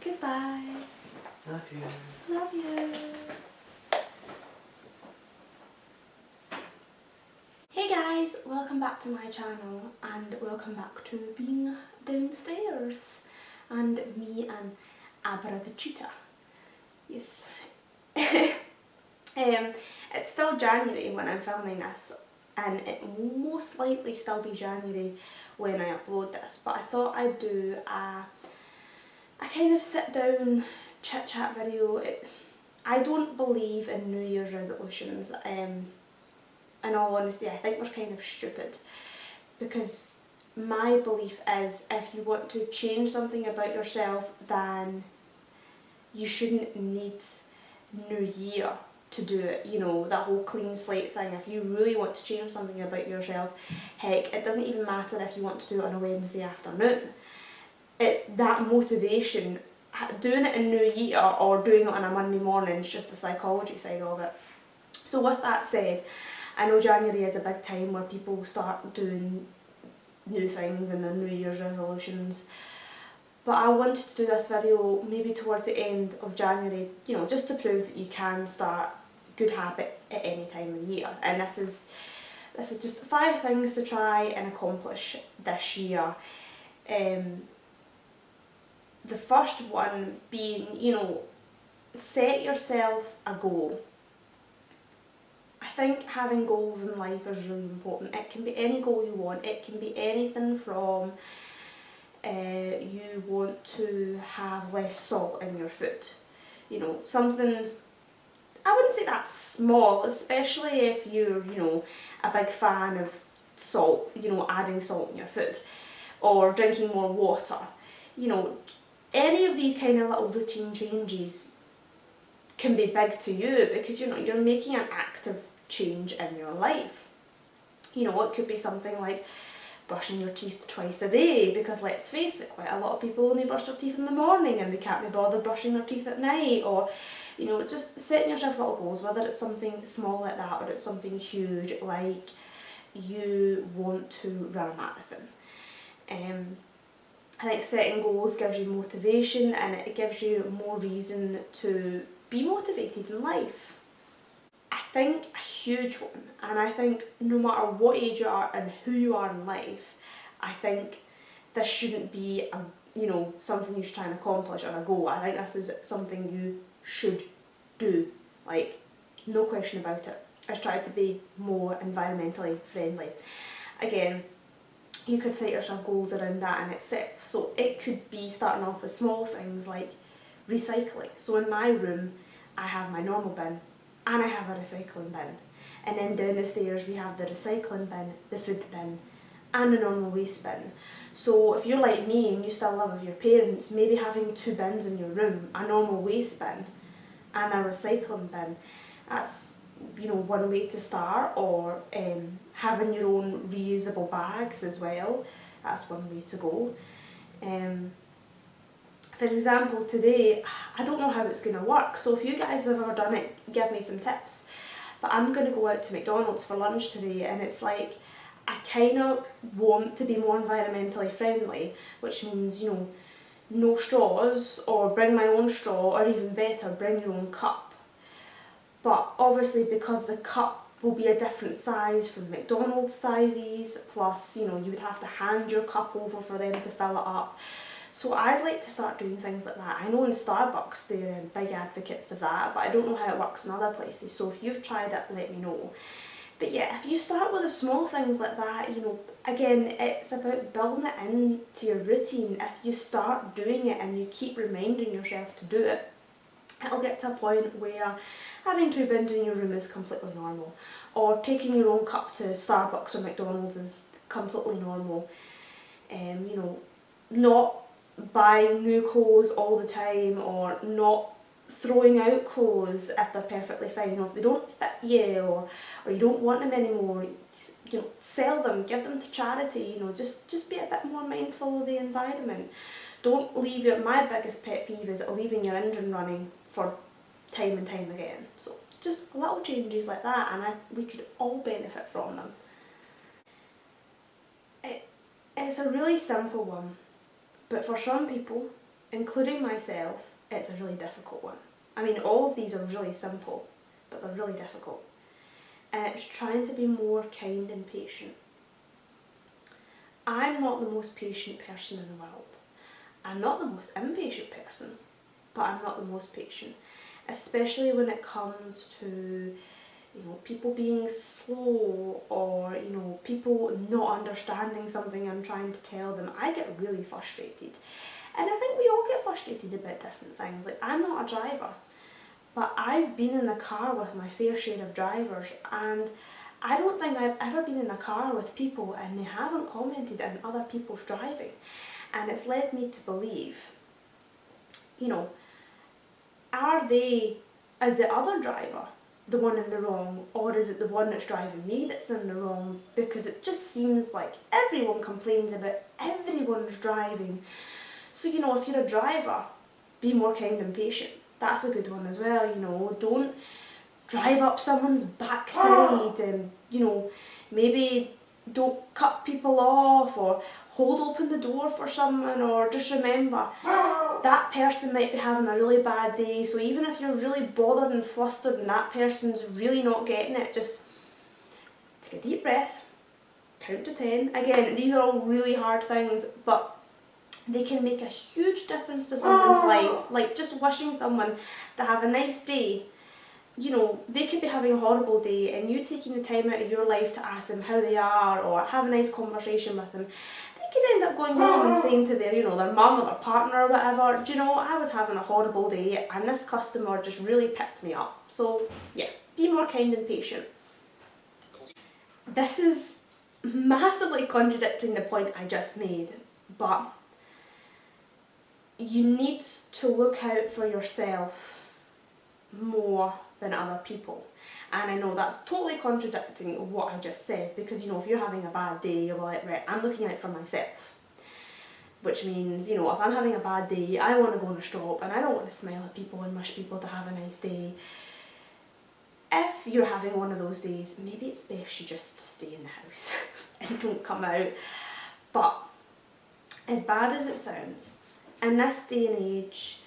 Goodbye. Love you. Love you. Hey guys, welcome back to my channel and welcome back to being downstairs and me and Abra the cheetah. Yes. It's still January when I'm filming this, and it will most likely still be January when I upload this, but I thought I'd do a kind of sit down chit chat video. I don't believe in New Year's resolutions. In all honesty, I think they're kind of stupid, because my belief is if you want to change something about yourself, then you shouldn't need New Year to do it, you know, that whole clean slate thing. If you really want to change something about yourself, heck, it doesn't even matter if you want to do it on a Wednesday afternoon. It's that motivation. Doing it in New Year or doing it on a Monday morning is just the psychology side of it. So with that said, I know January is a big time where people start doing new things and their New Year's resolutions. But I wanted to do this video maybe towards the end of January, you know, just to prove that you can start good habits at any time of the year. And this is just 5 things to try and accomplish this year. The first one being, you know, set yourself a goal. I think having goals in life is really important. It can be any goal you want. It can be anything from you want to have less salt in your food. You know, something, I wouldn't say that's small, especially if you're, you know, a big fan of salt, you know, adding salt in your food, or drinking more water. You know, any of these kind of little routine changes can be big to you, because you know you're making an active change in your life. You know, it could be something like brushing your teeth twice a day, because let's face it, quite a lot of people only brush their teeth in the morning and they can't be bothered brushing their teeth at night. Or, you know, just setting yourself little goals, whether it's something small like that or it's something huge like you want to run a marathon. I think setting goals gives you motivation, and it gives you more reason to be motivated in life. I think a huge one, and I think no matter what age you are and who you are in life, I think this shouldn't be a, you know, something you should try and accomplish or a goal. I think this is something you should do, like, no question about it. Is try to be more environmentally friendly. Again, you could set yourself goals around that in itself. So it could be starting off with small things like recycling. So in my room, I have my normal bin and I have a recycling bin. And then down the stairs we have the recycling bin, the food bin, and the normal waste bin. So if you're like me and you still live with your parents, maybe having 2 bins in your room, a normal waste bin and a recycling bin, that's, you know, one way to start. Or having your own reusable bags as well, that's one way to go. For example, today, I don't know how it's going to work, so if you guys have ever done it, give me some tips. But I'm going to go out to McDonald's for lunch today, and it's like, I kind of want to be more environmentally friendly, which means, you know, no straws, or bring my own straw, or even better, bring your own cup. But obviously, because the cup will be a different size from McDonald's sizes, plus, you know, you would have to hand your cup over for them to fill it up. So I'd like to start doing things like that. I know in Starbucks they're big advocates of that, but I don't know how it works in other places. So if you've tried it, let me know. But yeah, if you start with the small things like that, you know, again, it's about building it into your routine. If you start doing it and you keep reminding yourself to do it, it'll get to a point where having 2 bins in your room is completely normal, or taking your own cup to Starbucks or McDonald's is completely normal. You know, not buying new clothes all the time, or not throwing out clothes if they're perfectly fine, or if they don't fit you, or you don't want them anymore, you know, sell them, give them to charity. You know, just be a bit more mindful of the environment. Don't leave your, my biggest pet peeve is leaving your engine running for time and time again. So just little changes like that, and we could all benefit from them. It's a really simple one, but for some people including myself, it's a really difficult one. I mean, all of these are really simple, but they're really difficult. And it's trying to be more kind and patient. I'm not the most patient person in the world. I'm not the most impatient person, but I'm not the most patient. Especially when it comes to, people being slow, or, people not understanding something I'm trying to tell them. I get really frustrated. And I think we all get frustrated about different things. Like, I'm not a driver, but I've been in the car with my fair share of drivers, and I don't think I've ever been in a car with people and they haven't commented on other people's driving. And it's led me to believe, are they, as the other driver, the one in the wrong, or is it the one that's driving me that's in the wrong? Because it just seems like everyone complains about everyone's driving. So, if you're a driver, be more kind and patient. That's a good one as well, don't drive up someone's backside and, maybe don't cut people off or hold open the door for someone, or just remember that person might be having a really bad day, so even if you're really bothered and flustered and that person's really not getting it, just take a deep breath, count to 10. Again, these are all really hard things, but they can make a huge difference to someone's life. Like just wishing someone to have a nice day. They could be having a horrible day, and you taking the time out of your life to ask them how they are or have a nice conversation with them, they could end up going home and saying to their, their mum or their partner or whatever, I was having a horrible day and this customer just really picked me up. So yeah, be more kind and patient. This is massively contradicting the point I just made, but you need to look out for yourself more than other people. And I know that's totally contradicting what I just said, because if you're having a bad day, you're like, right, I'm looking out for myself. Which means, if I'm having a bad day, I want to go and stop and I don't want to smile at people and wish people to have a nice day. If you're having one of those days, maybe it's best you just stay in the house and don't come out. But as bad as it sounds, in this day and age,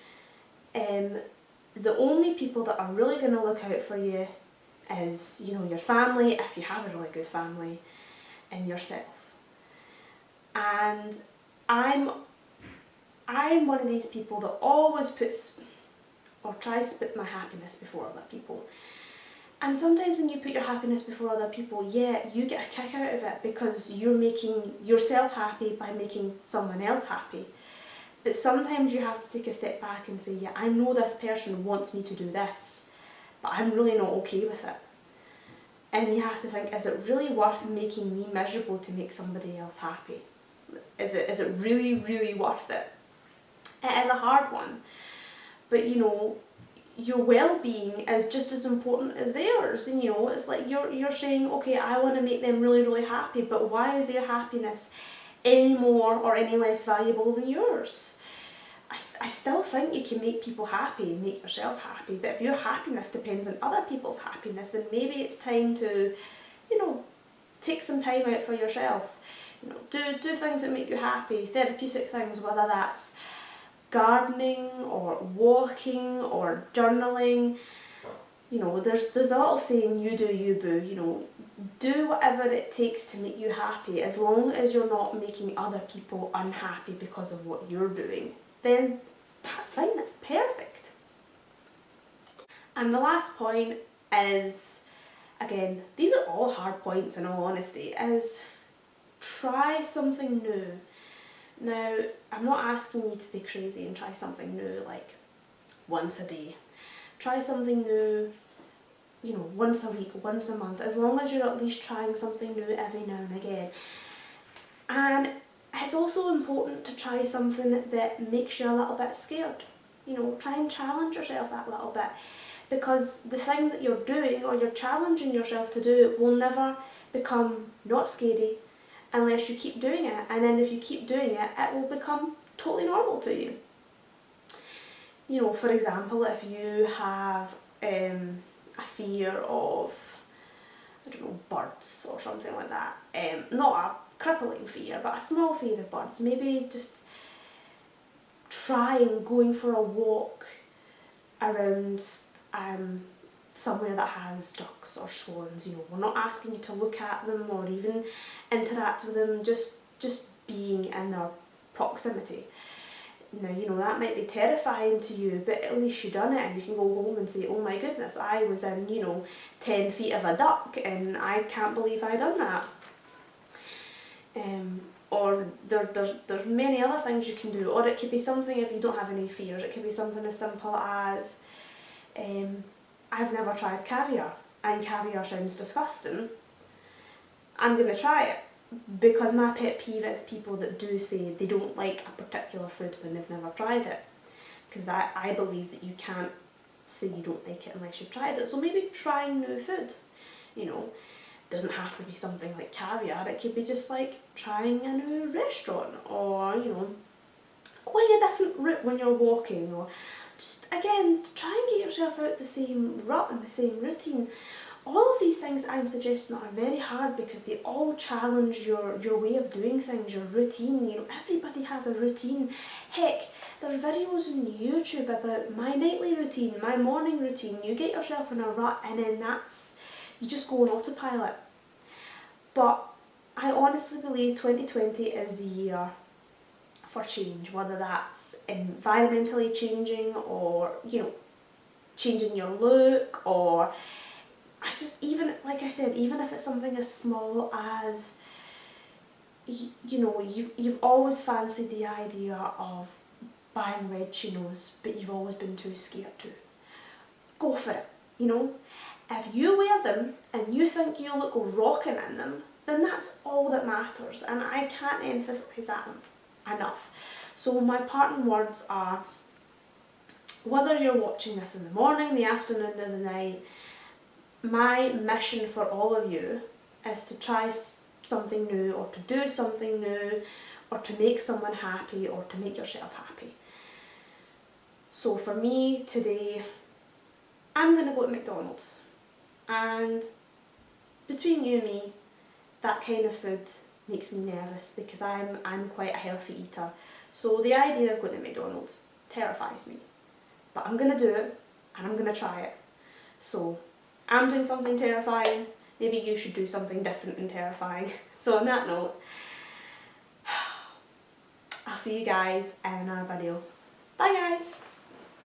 the only people that are really going to look out for you is, your family, if you have a really good family, and yourself. And I'm one of these people that always puts or tries to put my happiness before other people. And sometimes when you put your happiness before other people, yeah, you get a kick out of it because you're making yourself happy by making someone else happy. But sometimes you have to take a step back and say, yeah, I know this person wants me to do this, but I'm really not okay with it. And you have to think, is it really worth making me miserable to make somebody else happy? Is it really, really worth it? It is a hard one. But your well-being is just as important as theirs. And it's like you're saying, okay, I want to make them really, really happy, but why is their happiness any more or any less valuable than yours? I still think you can make people happy and make yourself happy, but if your happiness depends on other people's happiness, then maybe it's time to, take some time out for yourself. Do things that make you happy, therapeutic things, whether that's gardening or walking or journaling. There's a little saying, you do you, boo. Do whatever it takes to make you happy, as long as you're not making other people unhappy because of what you're doing. Then that's fine, that's perfect. And the last point is, again, these are all hard points in all honesty, is try something new. Now, I'm not asking you to be crazy and try something new like once a day. Try something new, once a week, once a month, as long as you're at least trying something new every now and again. And it's also important to try something that makes you a little bit scared. Try and challenge yourself that little bit, because the thing that you're doing or you're challenging yourself to do will never become not scary unless you keep doing it. And then if you keep doing it, it will become totally normal to you. For example, if you have a fear of, birds or something like that, not a crippling fear, but a small fear of birds, maybe just trying going for a walk around somewhere that has ducks or swans. You know, we're not asking you to look at them or even interact with them, just being in their proximity. Now, you know, that might be terrifying to you, but at least you've done it, and you can go home and say, oh my goodness, I was in, you know, 10 feet of a duck and I can't believe I done that. Or there's many other things you can do. Or it could be something, if you don't have any fears, it could be something as simple as, I've never tried caviar, and caviar sounds disgusting. I'm going to try it. Because my pet peeve is people that do say they don't like a particular food when they've never tried it. Because I believe that you can't say you don't like it unless you've tried it. So maybe try new food. You know, it doesn't have to be something like caviar. It could be just like trying a new restaurant, or, you know, going a different route when you're walking, or just, again, try and get yourself out the same rut and the same routine. All of these things I'm suggesting are very hard because they all challenge your way of doing things, your routine. You know, everybody has a routine. Heck, there's videos on YouTube about my nightly routine, my morning routine. You get yourself in a rut and then you just go on autopilot. But I honestly believe 2020 is the year for change, whether that's environmentally changing, or, you know, changing your look, or even, like I said, even if it's something as small as, you know, you've always fancied the idea of buying red chinos, but you've always been too scared to. Go for it, you know. If you wear them and you think you look rocking in them, then that's all that matters, and I can't emphasise that enough. So my parting words are, whether you're watching this in the morning, the afternoon, or the night, my mission for all of you is to try something new, or to do something new, or to make someone happy, or to make yourself happy. So for me today, I'm going to go to McDonald's, and between you and me, that kind of food makes me nervous because I'm quite a healthy eater. So the idea of going to McDonald's terrifies me, but I'm going to do it, and I'm going to try it. So I'm doing something terrifying, maybe you should do something different and terrifying. So on that note, I'll see you guys in another video. Bye guys!